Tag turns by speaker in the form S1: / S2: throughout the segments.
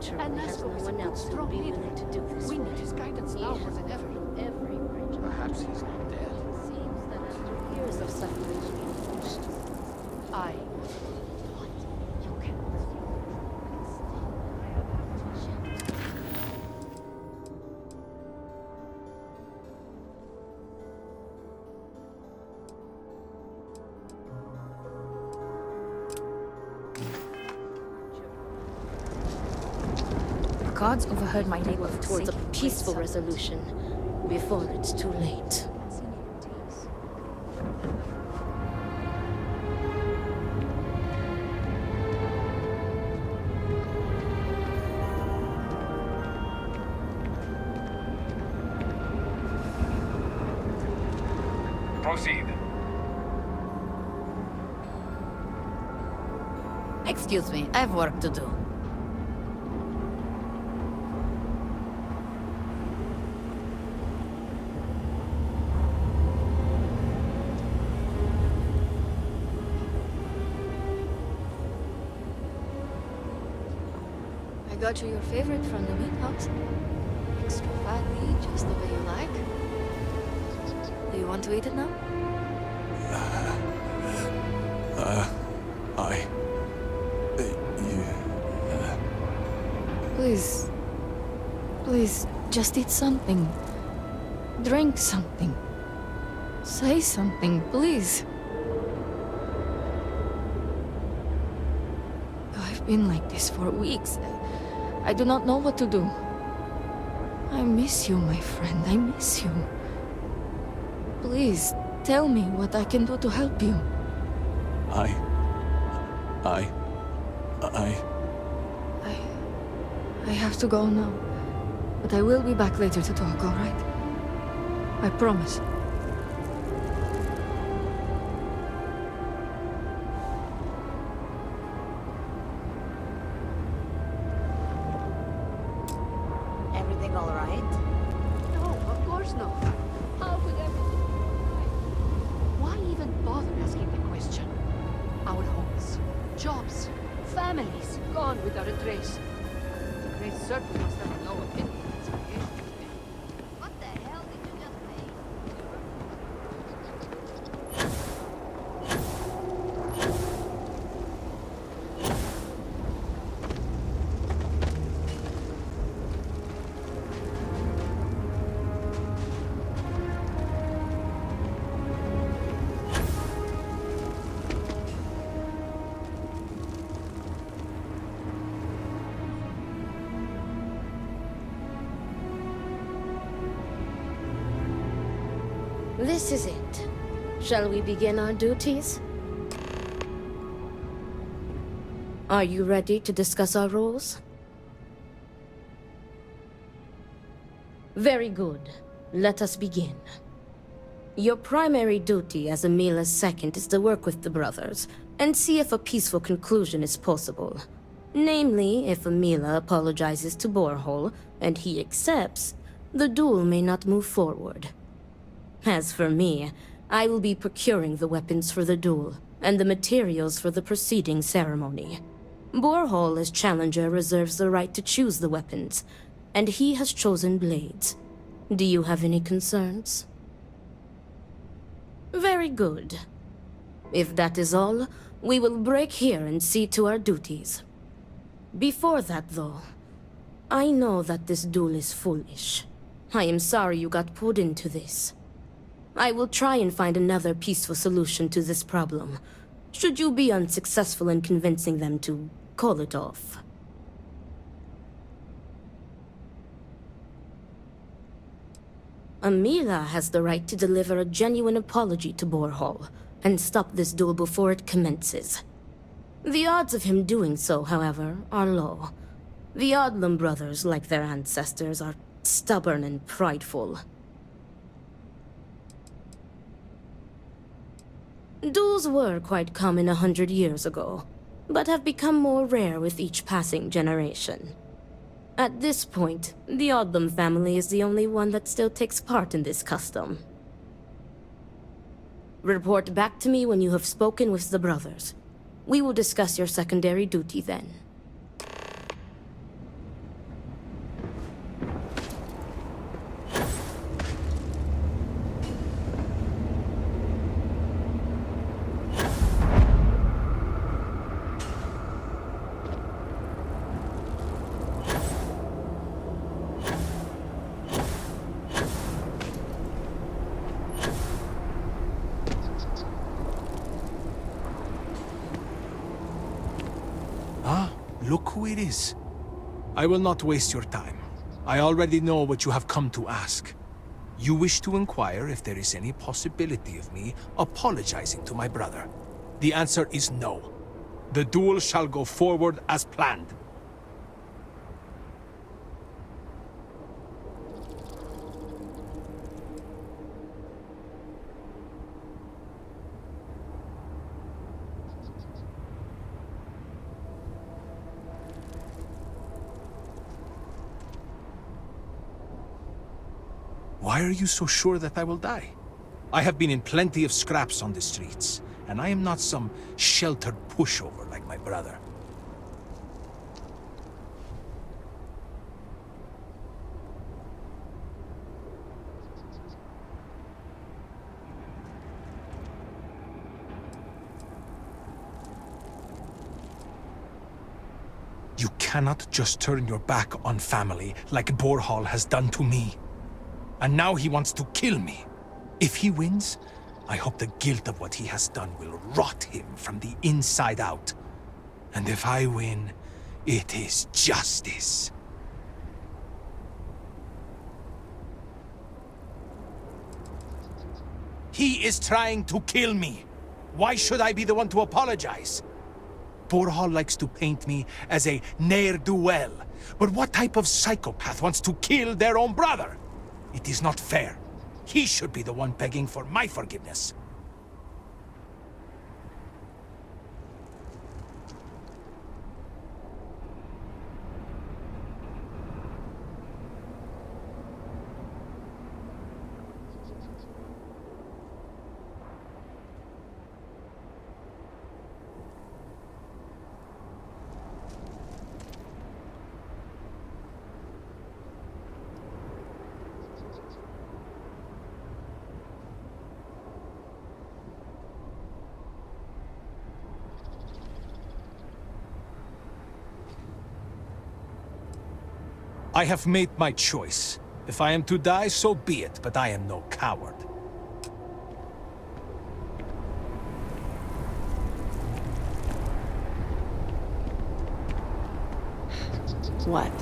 S1: naturally has no one else who would be willing to do this.
S2: We need his guidance now more than ever.
S1: Every bridge.
S3: Perhaps he's not dead.
S1: It seems that after years of suffering,
S2: I. What? You can.
S1: the gods overheard my neighbor towards a peaceful resolution before it's too late.
S4: Proceed.
S5: Excuse me, I have work to do.
S1: I got you your favorite from the meat house. Extra fatty, just the way you like. Do you want to eat it now? Please. Please, just eat something. Drink something. Say something, please. I've been like this for weeks. I do not know what to do. I miss you, my friend. I miss you. Please, tell me what I can do to help you. I have to go now. But I will be back later to talk, all right? I promise.
S5: Everything all right?
S2: No, of course not. How could everything? Why even bother asking the question? Our homes, jobs, families gone without a trace. The Great Circle must have no opinion of its creation.
S5: What the hell did you just say?
S1: This is it. Shall we begin our duties? Are you ready to discuss our roles? Very good. Let us begin. Your primary duty as Emila's second is to work with the brothers and see if a peaceful conclusion is possible. Namely, if Emila apologizes to Borehole and he accepts, the duel may not move forward. As for me, I will be procuring the weapons for the duel and the materials for the preceding ceremony. Borehole as challenger reserves the right to choose the weapons, and he has chosen blades. Do you have any concerns? Very good. If that is all, we will break here and see to our duties. Before that, though, I know that this duel is foolish. I am sorry you got pulled into this. I will try and find another peaceful solution to this problem, should you be unsuccessful in convincing them to call it off. Emila has the right to deliver a genuine apology to Borehole and stop this duel before it commences. The odds of him doing so, however, are low. The Odlum brothers, like their ancestors, are stubborn and prideful. Duels were quite common 100 years ago, but have become more rare with each passing generation. At this point, the Odlum family is the only one that still takes part in this custom. Report back to me when you have spoken with the brothers. We will discuss your secondary duty then.
S3: look who it is. I will not waste your time. I already know what you have come to ask. You wish to inquire if there is any possibility of me apologizing to my brother. The answer is no. The duel shall go forward as planned. Why are you so sure that I will die? I have been in plenty of scraps on the streets, and I am not some sheltered pushover like my brother. You cannot just turn your back on family like Borhall has done to me. And now he wants to kill me. If he wins, I hope the guilt of what he has done will rot him from the inside out. And if I win, it is justice. He is trying to kill me. Why should I be the one to apologize? Borhall likes to paint me as a ne'er-do-well. But what type of psychopath wants to kill their own brother? It is not fair. He should be the one begging for my forgiveness. I have made my choice. If I am to die, so be it, but I am no coward.
S4: What?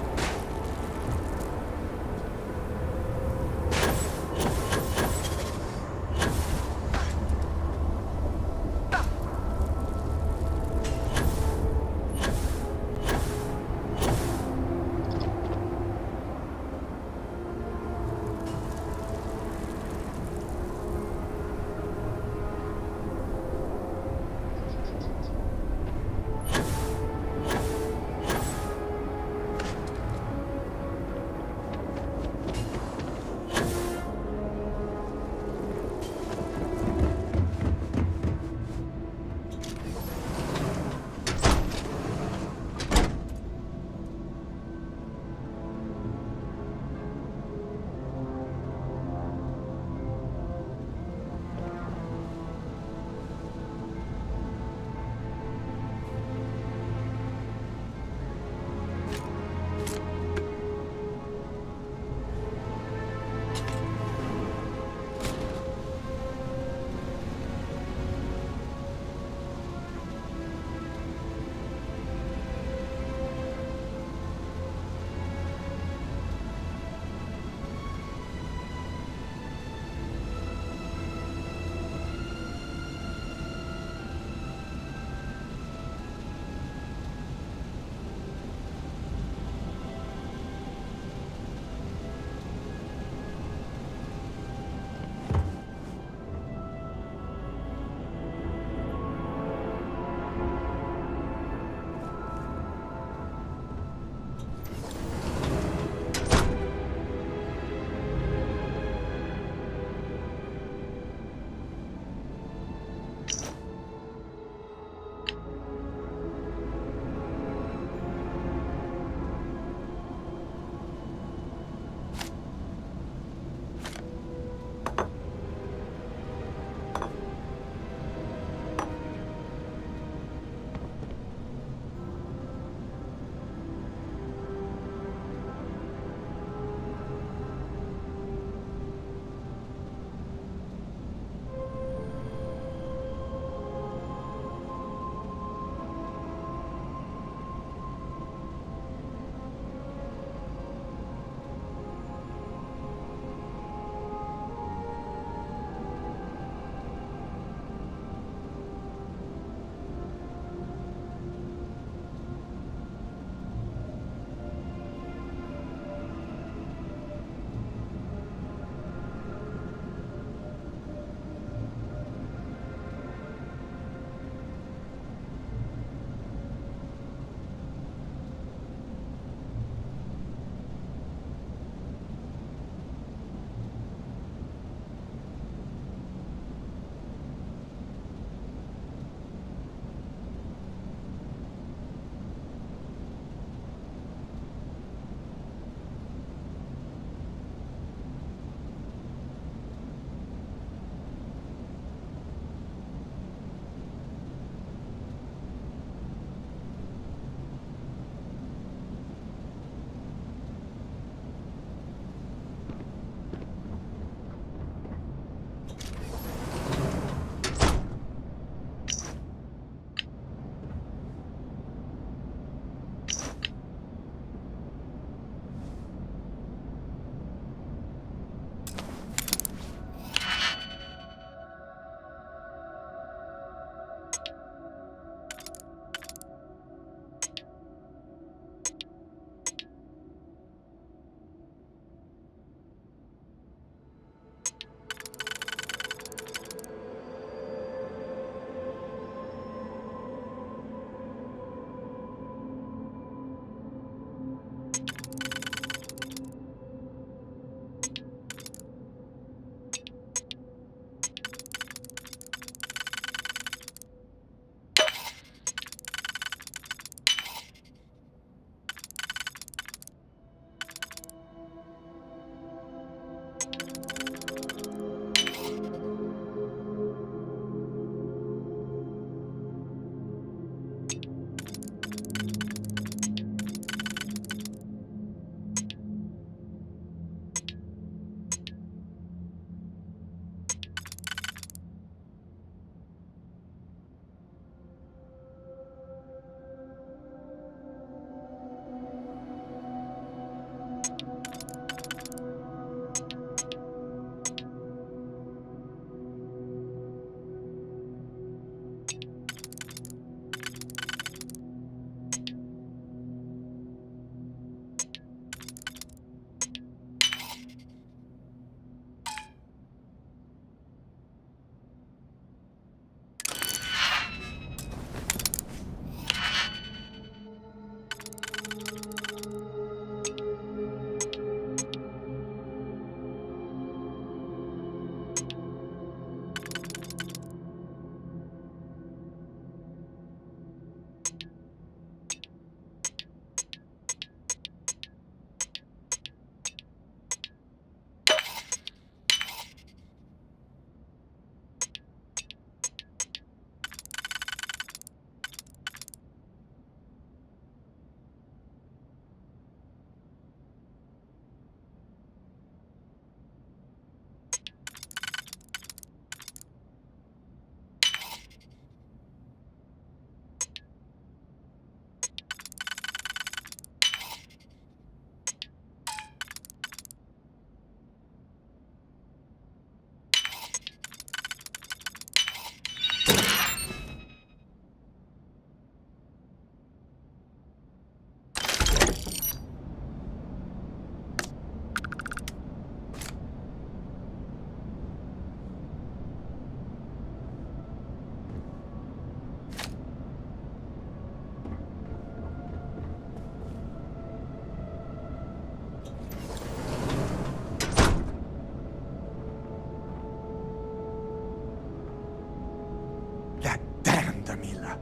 S6: That damned Amila.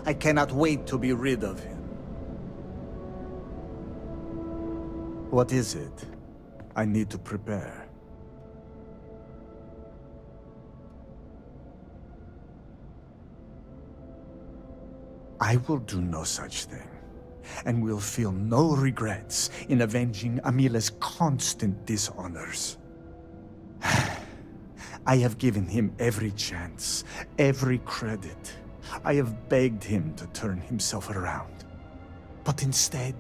S6: I cannot wait to be rid of him. What is it? I need to prepare. I will do no such thing, and will feel no regrets in avenging Amila's constant dishonors. I have given him every chance, every credit. I have begged him to turn himself around. But instead,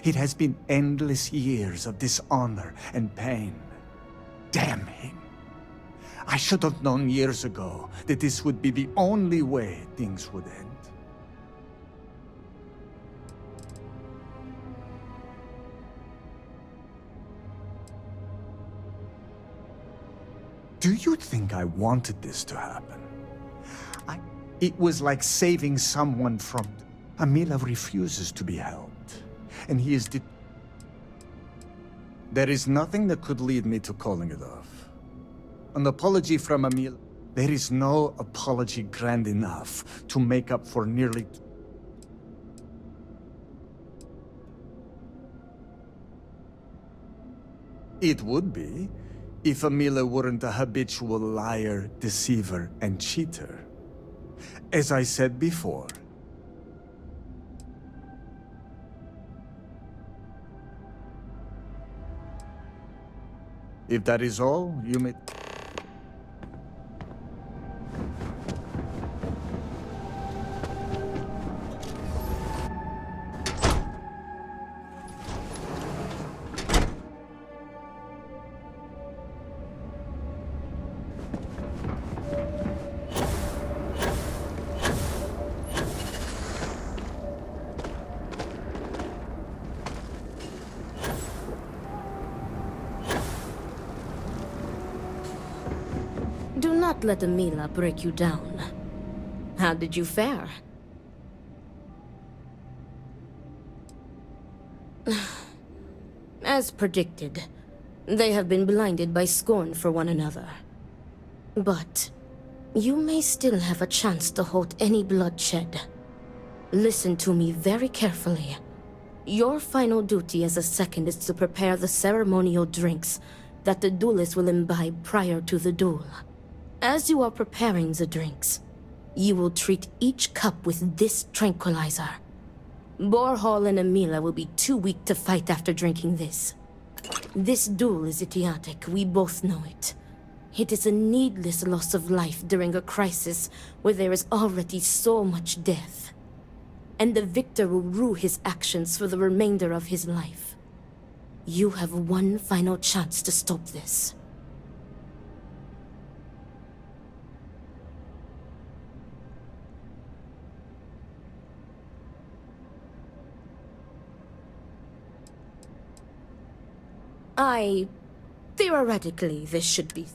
S6: it has been endless years of dishonor and pain. Damn him. I should have known years ago that this would be the only way things would end. Do you think I wanted this to happen? It was like saving someone from... Amila refuses to be helped, and he is There is nothing that could lead me to calling it off. An apology from Amila... There is no apology grand enough to make up for nearly... It would be, if Amila weren't a habitual liar, deceiver, and cheater. As I said before, if that is all, you may...
S1: Do not let Amila break you down. How did you fare? As predicted, they have been blinded by scorn for one another. But you may still have a chance to halt any bloodshed. Listen to me very carefully. Your final duty as a second is to prepare the ceremonial drinks that the duelists will imbibe prior to the duel. As you are preparing the drinks, you will treat each cup with this tranquilizer. Borhall and Amila will be too weak to fight after drinking this. This duel is idiotic, we both know it. It is a needless loss of life during a crisis where there is already so much death. And the victor will rue his actions for the remainder of his life. You have one final chance to stop this. Theoretically, this should be...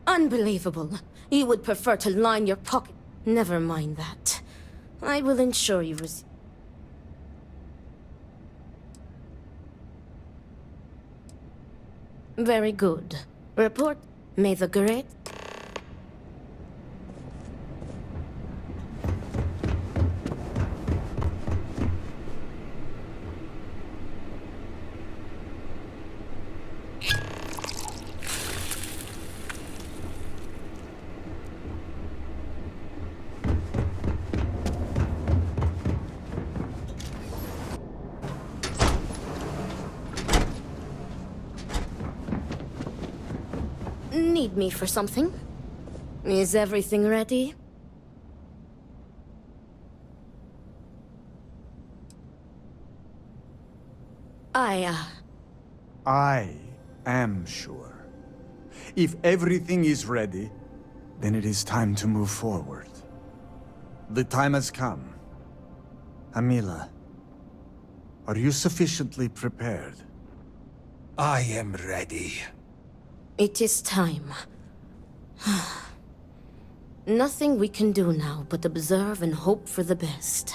S1: Unbelievable. You would prefer to line your pocket... Never mind that. I will ensure you receive... Very good. Report. May the great... Need me for something? Is everything ready?
S6: I am sure. If everything is ready, then it is time to move forward. The time has come. Amila, are you sufficiently prepared?
S3: I am ready.
S1: It is time. Nothing we can do now but observe and hope for the best.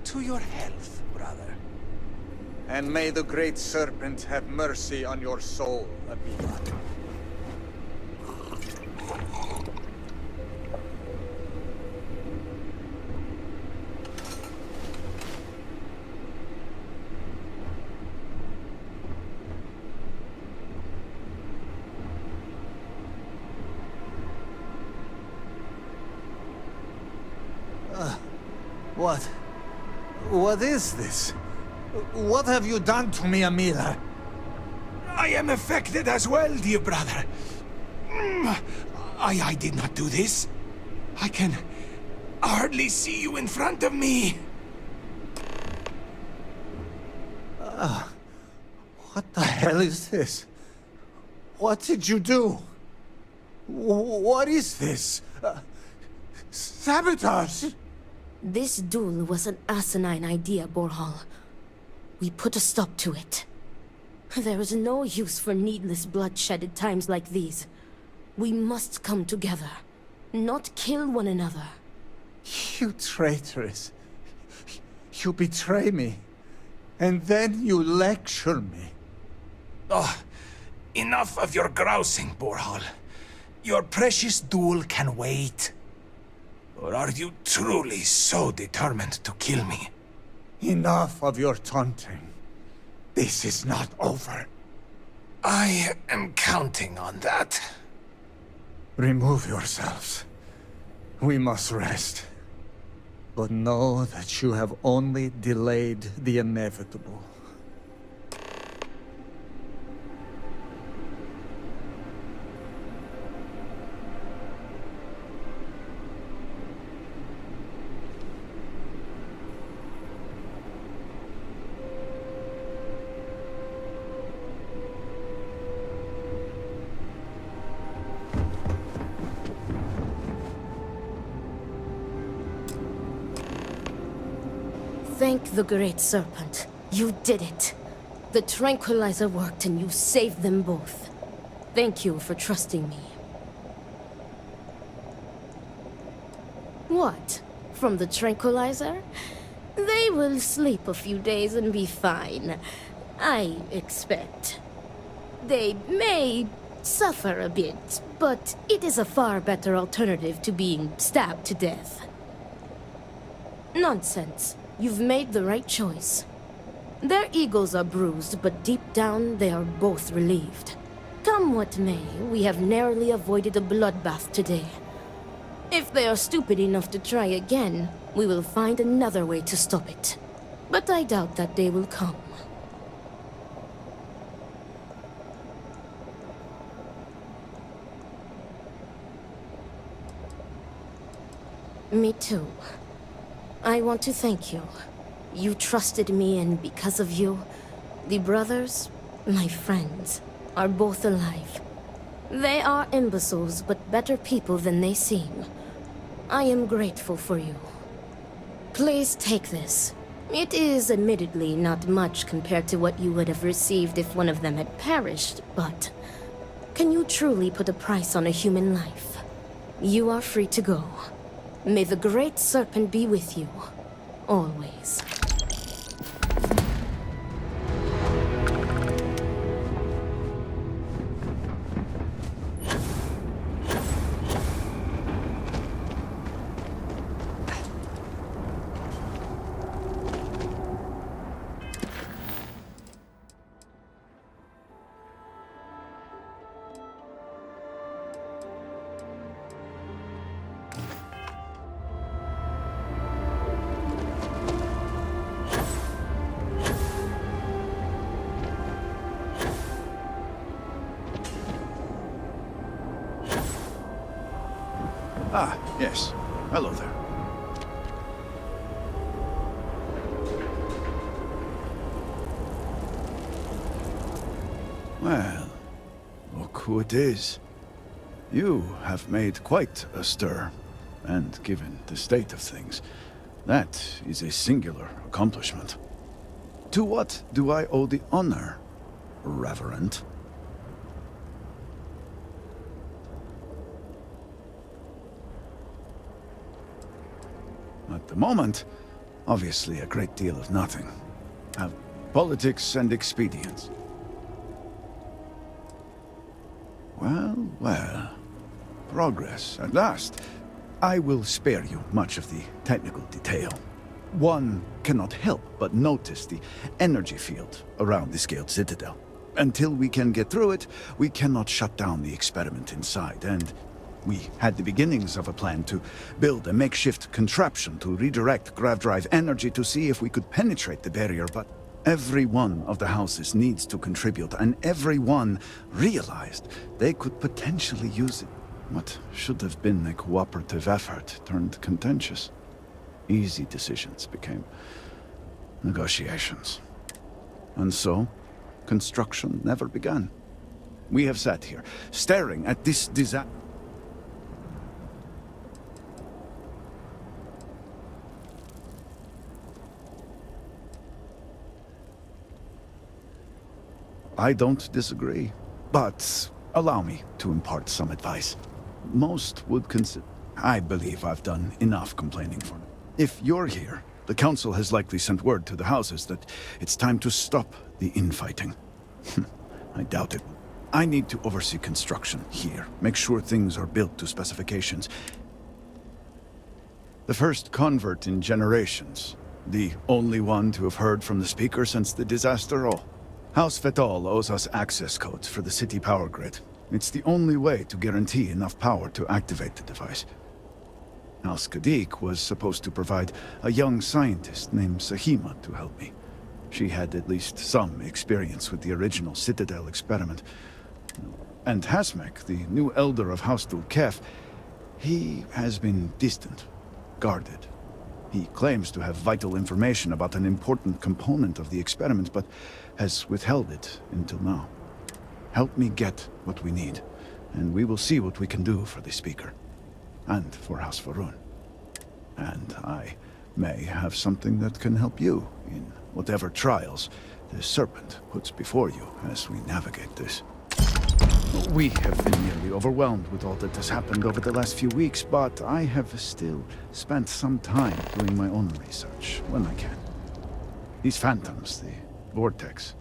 S3: To your health, brother.
S6: And may the great serpent have mercy on your soul, Amila. What? What is this? What have you done to me, Amila?
S3: I am affected as well, dear brother. I did not do this. I can hardly see you in front of me.
S6: What the hell is this? What did you do? What is this? Sabotage!
S1: This duel was an asinine idea, Borhall. We put a stop to it. There is no use for needless bloodshed at times like these. We must come together, not kill one another.
S6: You traitoress. You betray me. And then you lecture me.
S3: Oh, enough of your grousing, Borhall. Your precious duel can wait. Or are you truly so determined to kill me?
S6: Enough of your taunting. This is not over.
S3: I am counting on that.
S6: Remove yourselves. We must rest. But know that you have only delayed the inevitable.
S1: Thank the Great Serpent. You did it. The tranquilizer worked and you saved them both. Thank you for trusting me. What? From the tranquilizer? They will sleep a few days and be fine. I expect. They may suffer a bit, but it is a far better alternative to being stabbed to death. Nonsense. You've made the right choice. Their egos are bruised, but deep down they are both relieved. Come what may, we have narrowly avoided a bloodbath today. If they are stupid enough to try again, we will find another way to stop it. But I doubt that day will come. Me too. I want to thank you. You trusted me, and because of you, the brothers, my friends, are both alive. They are imbeciles, but better people than they seem. I am grateful for you. Please take this. It is admittedly not much compared to what you would have received if one of them had perished, but can you truly put a price on a human life? You are free to go. May the Great Serpent be with you, always.
S7: Ah, yes. Hello there. Well, look who it is. You have made quite a stir, and given the state of things, that is a singular accomplishment. To what do I owe the honor, Reverend? At the moment, obviously a great deal of nothing. Politics and expedience. Well, well. Progress, at last. I will spare you much of the technical detail. One cannot help but notice the energy field around the Scaled Citadel. Until we can get through it, we cannot shut down the experiment inside, and we had the beginnings of a plan to build a makeshift contraption to redirect grav drive energy to see if we could penetrate the barrier, but every one of the houses needs to contribute, and every one realized they could potentially use it. What should have been a cooperative effort turned contentious. Easy decisions became negotiations. And so, construction never began. We have sat here, staring at this disaster. I don't disagree, but allow me to impart some advice. Most would consider... I believe I've done enough complaining for now. If you're here, the Council has likely sent word to the houses that it's time to stop the infighting. I doubt it. I need to oversee construction here, make sure things are built to specifications. The first convert in generations. The only one to have heard from the Speaker since the disaster. Oh. House Fetal owes us access codes for the city power grid. It's the only way to guarantee enough power to activate the device. House Kadik was supposed to provide a young scientist named Sahima to help me. She had at least some experience with the original Citadel experiment. And Hasmek, the new elder of House Dulkef, he has been distant, guarded. He claims to have vital information about an important component of the experiment, but has withheld it until now. Help me get what we need, and we will see what we can do for the Speaker. And for House Varun. And I may have something that can help you in whatever trials the Serpent puts before you as we navigate this. We have been nearly overwhelmed with all that has happened over the last few weeks, but I have still spent some time doing my own research when I can. These phantoms, the vortex.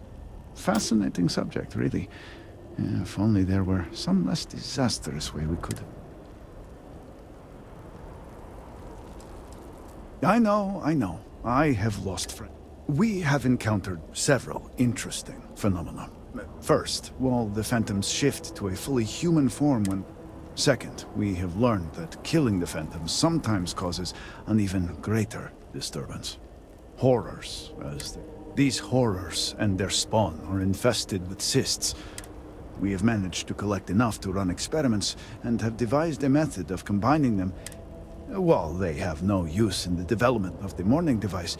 S7: Fascinating subject, really. If only there were some less disastrous way we could... I know. I have lost friends. We have encountered several interesting phenomena. First, while the phantoms shift to a fully human form when... Second, we have learned that killing the phantoms sometimes causes an even greater disturbance. Horrors, as they... These horrors and their spawn are infested with cysts. We have managed to collect enough to run experiments and have devised a method of combining them. While they have no use in the development of the morning device,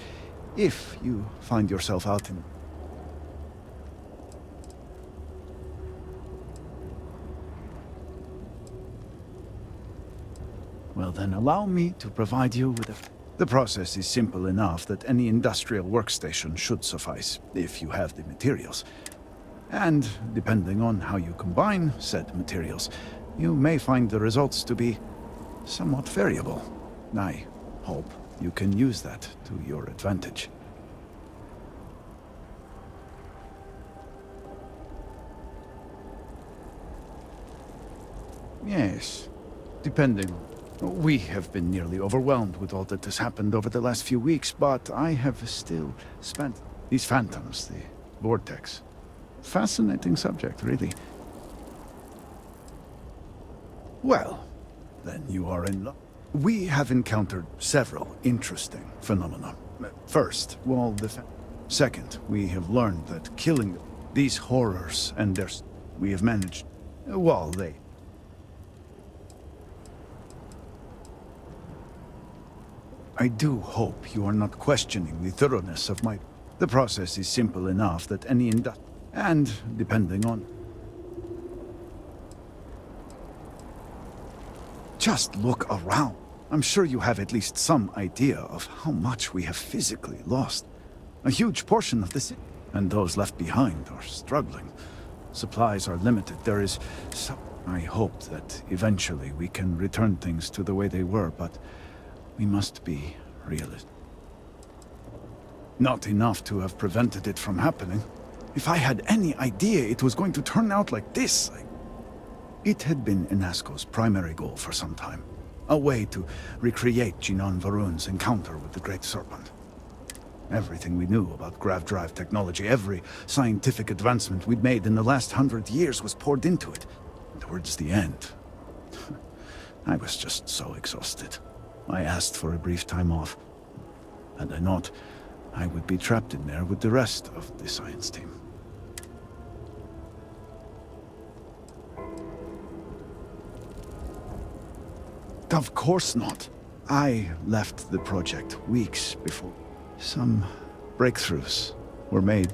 S7: if you find yourself out in... Well then, allow me to provide you with a... The process is simple enough that any industrial workstation should suffice, if you have the materials. And, depending on how you combine said materials, you may find the results to be somewhat variable. I hope you can use that to your advantage. Yes, depending. We have been nearly overwhelmed with all that has happened over the last few weeks, but I have still spent... These phantoms, the vortex. Fascinating subject, really. Well, then you are in luck. We have encountered several interesting phenomena. First, while the... Second, we have learned that killing these horrors and their... We have managed... While they... I do hope you are not questioning the thoroughness of my... The process is simple enough that any and, depending on... Just look around. I'm sure you have at least some idea of how much we have physically lost. A huge portion of the city. And those left behind are struggling. Supplies are limited. There is some... I hope that eventually we can return things to the way they were, but... We must be realistic. Not enough to have prevented it from happening. If I had any idea it was going to turn out like this, It had been Inasco's primary goal for some time. A way to recreate Jinan Varun's encounter with the Great Serpent. Everything we knew about grav drive technology, every scientific advancement we'd made in the last 100 years was poured into it. Towards the end, I was just so exhausted. I asked for a brief time off, and I thought I would be trapped in there with the rest of the science team. Of course not. I left the project weeks before. Some breakthroughs were made.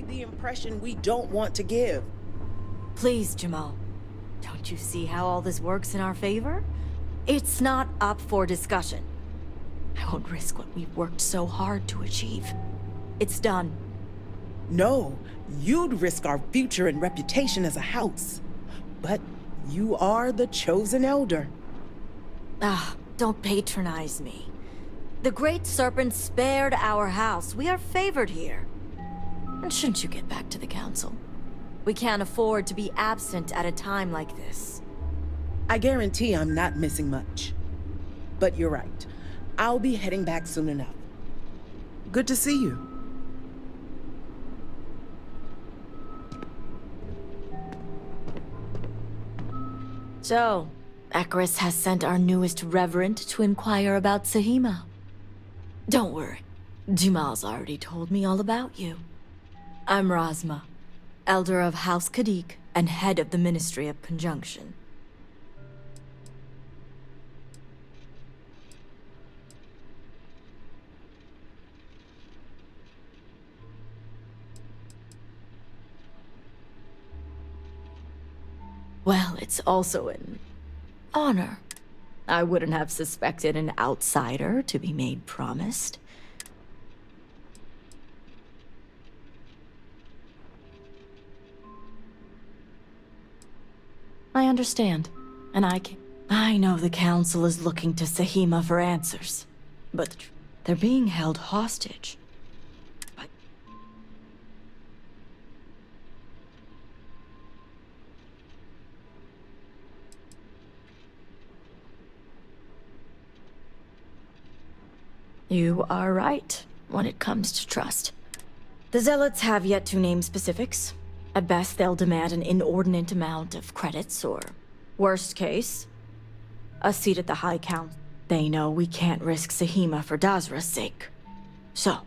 S8: The impression we don't want to give.
S9: Please, Jamal. Don't you see how all this works in our favor? It's not up for discussion. I won't risk what we've worked so hard to achieve. It's done.
S8: No, you'd risk our future and reputation as a house. But you are the chosen elder.
S9: Don't patronize me. The Great Serpent spared our house. We are favored here. And shouldn't you get back to the council? We can't afford to be absent at a time like this.
S8: I guarantee I'm not missing much. But you're right. I'll be heading back soon enough. Good to see you.
S9: So, Ekris has sent our newest reverend to inquire about Sahima. Don't worry, Jamal's already told me all about you. I'm Razma, Elder of House Kadik and head of the Ministry of Conjunction. Well, it's also an honor. I wouldn't have suspected an outsider to be made promised. I understand, and I know the Council is looking to Sahima for answers, but they're being held hostage. You are right when it comes to trust. The Zealots have yet to name specifics. At best, they'll demand an inordinate amount of credits, or, worst case, a seat at the High Council. They know we can't risk Sahima for Dazra's sake. So.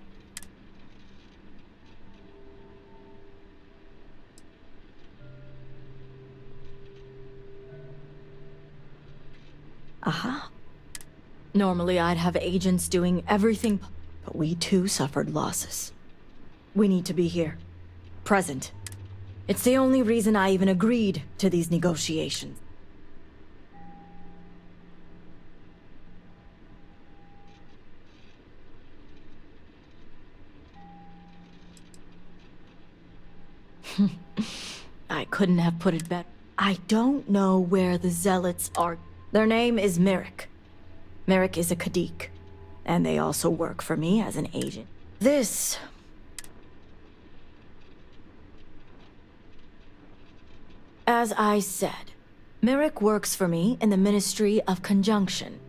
S9: Aha. Normally I'd have agents doing everything, but we too suffered losses. We need to be here. Present. It's the only reason I even agreed to these negotiations. I couldn't have put it better. I don't know where the Zealots are. Their name is Merrick. Merrick is a Kadik, and they also work for me as an agent. This... As I said, Merrick works for me in the Ministry of Conjunction.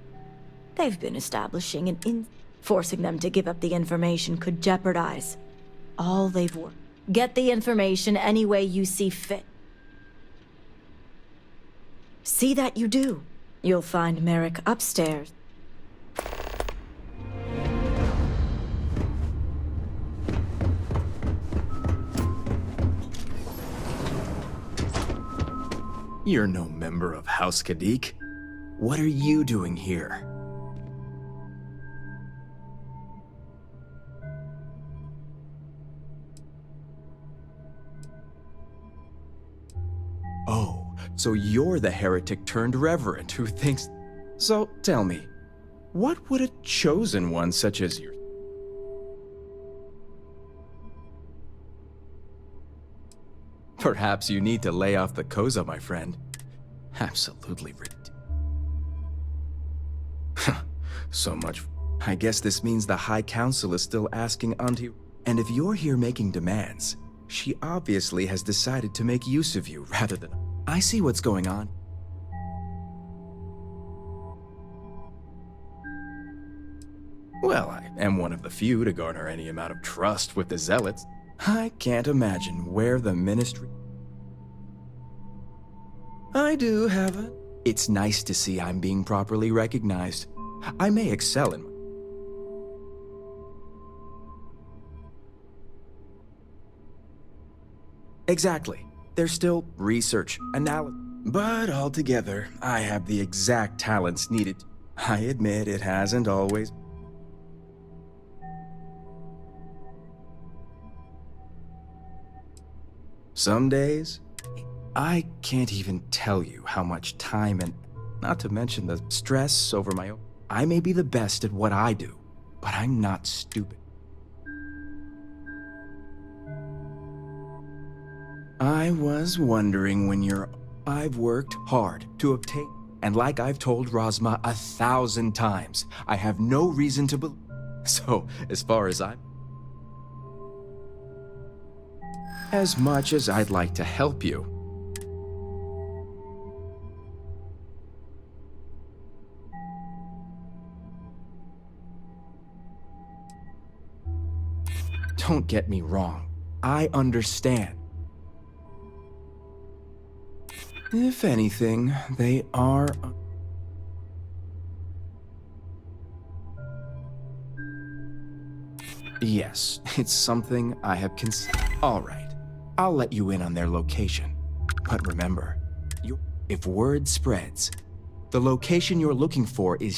S9: They've been establishing forcing them to give up the information could jeopardize all they've worked. Get the information any way you see fit. See that you do. You'll find Merrick upstairs.
S10: You're no member of House Kadik. What are you doing here? Oh, so you're the heretic turned reverend who thinks... So, tell me, what would a chosen one such as you... Perhaps you need to lay off the Koza, my friend. Absolutely ridiculous. So much. I guess this means the High Council is still asking Auntie. And if you're here making demands, she obviously has decided to make use of you rather than... I see what's going on. Well, I am one of the few to garner any amount of trust with the Zealots. I can't imagine where the ministry... I do have a... It's nice to see I'm being properly recognized. I may excel in... Exactly. There's still research, analysis. But altogether, I have the exact talents needed. I admit it hasn't always... Some days, I can't even tell you how much time and, not to mention the stress over my own. I may be the best at what I do, but I'm not stupid. I was wondering when I've worked hard to obtain, and like I've told Razma 1,000 times, I have no reason to believe. So, as far as as much as I'd like to help you, don't get me wrong, I understand. If anything, they are... Yes, it's something I have All right, I'll let you in on their location. But remember, if word spreads, the location you're looking for is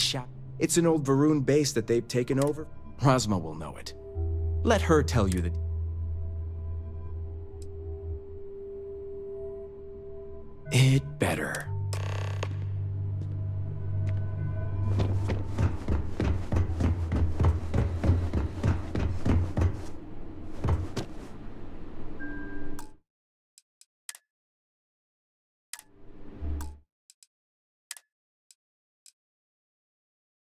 S10: It's an old Varun base that they've taken over. Rosma will know it. Let her tell you that... It better.